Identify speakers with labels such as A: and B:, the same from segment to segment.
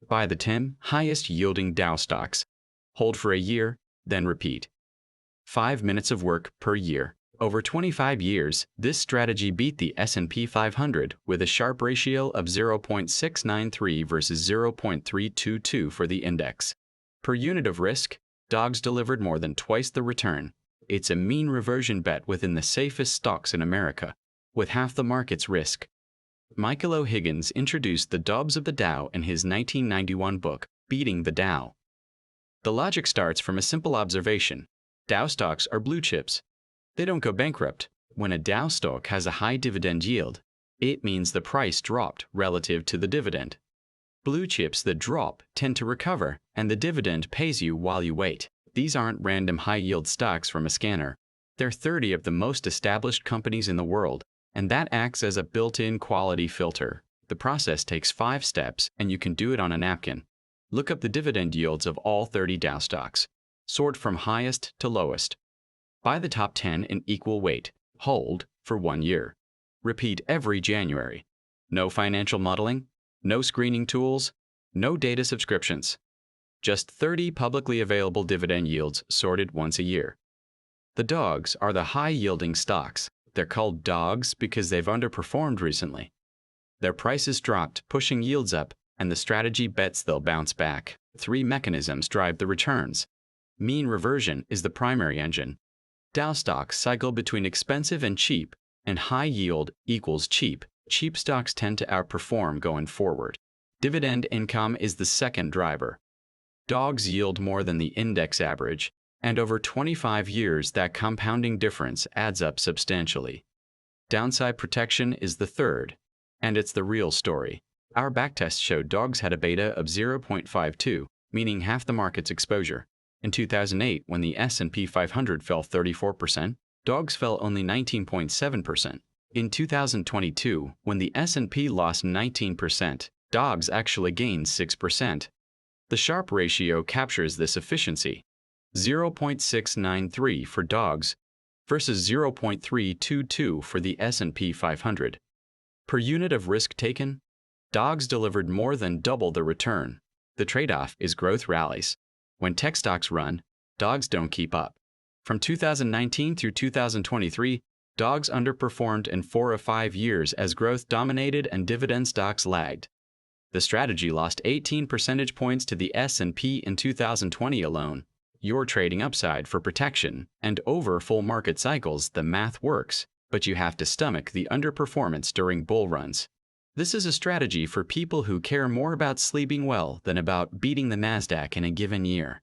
A: Buy the 10 highest yielding Dow stocks. Hold for a year, then repeat. 5 minutes of work per year. Over 25 years, this strategy beat the S&P 500 with a Sharpe ratio of 0.693 versus 0.322 for the index. Per unit of risk, dogs delivered more than twice the return. It's a mean reversion bet within the safest stocks in America, with half the market's risk. Michael O'Higgins introduced the Dobbs of the Dow in his 1991 book, Beating the Dow. The logic starts from a simple observation. Dow stocks are blue chips. They don't go bankrupt. When a Dow stock has a high dividend yield, it means the price dropped relative to the dividend. Blue chips that drop tend to recover, and the dividend pays you while you wait. These aren't random high-yield stocks from a scanner. They're 30 of the most established companies in the world, and that acts as a built-in quality filter. The process takes 5 steps, and you can do it on a napkin. Look up the dividend yields of all 30 Dow stocks. Sort from highest to lowest. Buy the top 10 in equal weight. Hold for 1 year. Repeat every January. No financial modeling, no screening tools, no data subscriptions. Just 30 publicly available dividend yields sorted once a year. The dogs are the high-yielding stocks. They're called dogs because they've underperformed recently. Their prices dropped, pushing yields up, and the strategy bets they'll bounce back. 3 mechanisms drive the returns. Mean reversion is the primary engine. Dow stocks cycle between expensive and cheap, and high yield equals cheap. Cheap stocks tend to outperform going forward. Dividend income is the second driver. Dogs yield more than the index average, and over 25 years that compounding difference adds up substantially. Downside protection is the third, and it's the real story. Our backtest showed dogs had a beta of 0.52, meaning half the market's exposure. In 2008, when the S&P 500 fell 34%, dogs fell only 19.7%. In 2022, when the S&P lost 19%, dogs actually gained 6%. The Sharpe ratio captures this efficiency. 0.693 for dogs versus 0.322 for the S&P 500. Per unit of risk taken, dogs delivered more than double the return. The trade-off is growth rallies. When tech stocks run, dogs don't keep up. From 2019 through 2023, dogs underperformed in 4 of 5 years as growth dominated and dividend stocks lagged. The strategy lost 18 percentage points to the S&P in 2020 alone. You're trading upside for protection, and over full market cycles, the math works, but you have to stomach the underperformance during bull runs. This is a strategy for people who care more about sleeping well than about beating the NASDAQ in a given year.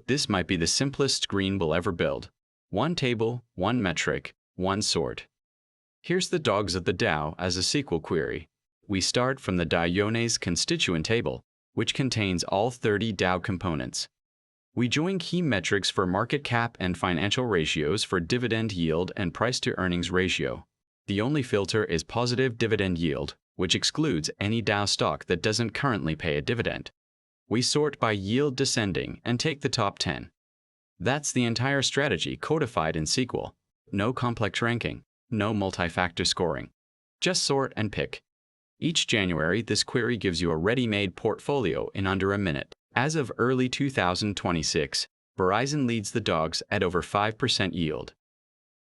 A: This might be the simplest screen we'll ever build. 1 table, 1 metric, 1 sort. Here's the dogs of the Dow as a SQL query. We start from the Dow Jones constituent table, which contains all 30 Dow components. We join key metrics for market cap and financial ratios for dividend yield and price-to-earnings ratio. The only filter is positive dividend yield, which excludes any Dow stock that doesn't currently pay a dividend. We sort by yield descending and take the top 10. That's the entire strategy codified in SQL. No complex ranking, no multi-factor scoring. Just sort and pick. Each January, this query gives you a ready-made portfolio in under a minute. As of early 2026, Verizon leads the dogs at over 5% yield.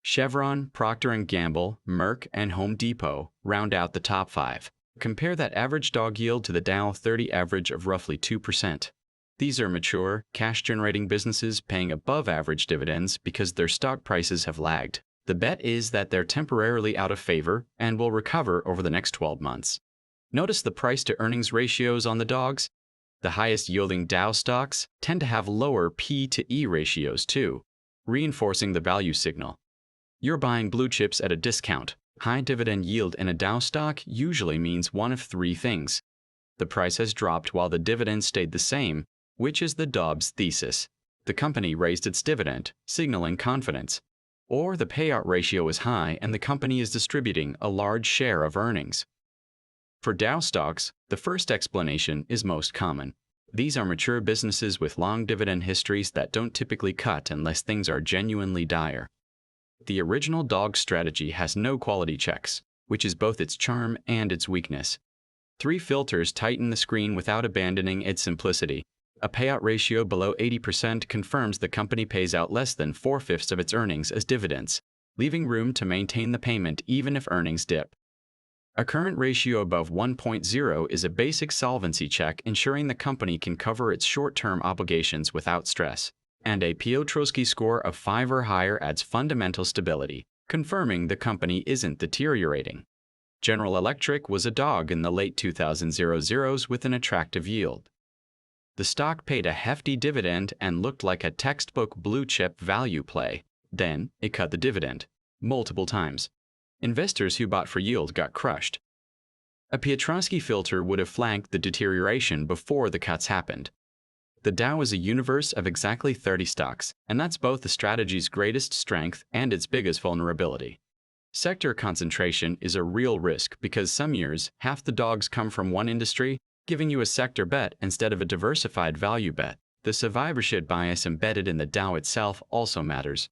A: Chevron, Procter & Gamble, Merck, and Home Depot round out the top 5. Compare that average dog yield to the Dow 30 average of roughly 2%. These are mature, cash-generating businesses paying above-average dividends because their stock prices have lagged. The bet is that they're temporarily out of favor and will recover over the next 12 months. Notice the price-to-earnings ratios on the dogs? The highest-yielding Dow stocks tend to have lower P to E ratios too, reinforcing the value signal. You're buying blue chips at a discount. High dividend yield in a Dow stock usually means one of 3 things. The price has dropped while the dividend stayed the same, which is the Dobbs thesis. The company raised its dividend, signaling confidence. Or the payout ratio is high and the company is distributing a large share of earnings. For Dow stocks, the first explanation is most common. These are mature businesses with long dividend histories that don't typically cut unless things are genuinely dire. The original dog strategy has no quality checks, which is both its charm and its weakness. 3 filters tighten the screen without abandoning its simplicity. A payout ratio below 80% confirms the company pays out less than 4/5 of its earnings as dividends, leaving room to maintain the payment even if earnings dip. A current ratio above 1.0 is a basic solvency check ensuring the company can cover its short-term obligations without stress. And a Piotrowski score of 5 or higher adds fundamental stability, confirming the company isn't deteriorating. General Electric was a dog in the late 2000s with an attractive yield. The stock paid a hefty dividend and looked like a textbook blue-chip value play. Then, it cut the dividend multiple times. Investors who bought for yield got crushed. A Piotrowski filter would have flanked the deterioration before the cuts happened. The Dow is a universe of exactly 30 stocks, and that's both the strategy's greatest strength and its biggest vulnerability. Sector concentration is a real risk because some years, half the dogs come from one industry, giving you a sector bet instead of a diversified value bet. The survivorship bias embedded in the Dow itself also matters.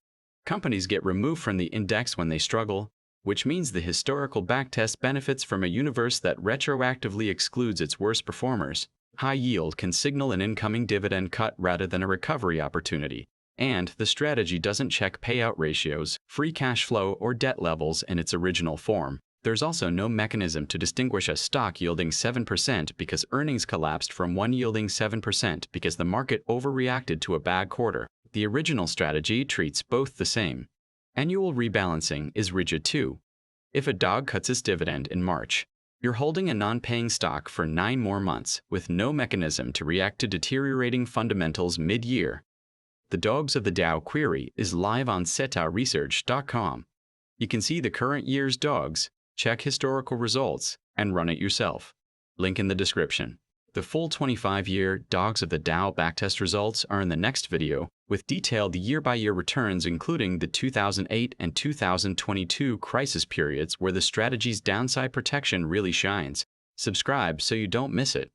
A: Companies get removed from the index when they struggle, which means the historical backtest benefits from a universe that retroactively excludes its worst performers. High yield can signal an incoming dividend cut rather than a recovery opportunity, and the strategy doesn't check payout ratios, free cash flow, or debt levels in its original form. There's also no mechanism to distinguish a stock yielding 7% because earnings collapsed from one yielding 7% because the market overreacted to a bad quarter. The original strategy treats both the same. Annual rebalancing is rigid too. If a dog cuts its dividend in March, you're holding a non-paying stock for 9 more months with no mechanism to react to deteriorating fundamentals mid-year. The Dogs of the Dow query is live on CetaResearch.com. You can see the current year's dogs, check historical results, and run it yourself. Link in the description. The full 25-year Dogs of the Dow backtest results are in the next video, with detailed year-by-year returns including the 2008 and 2022 crisis periods where the strategy's downside protection really shines. Subscribe so you don't miss it.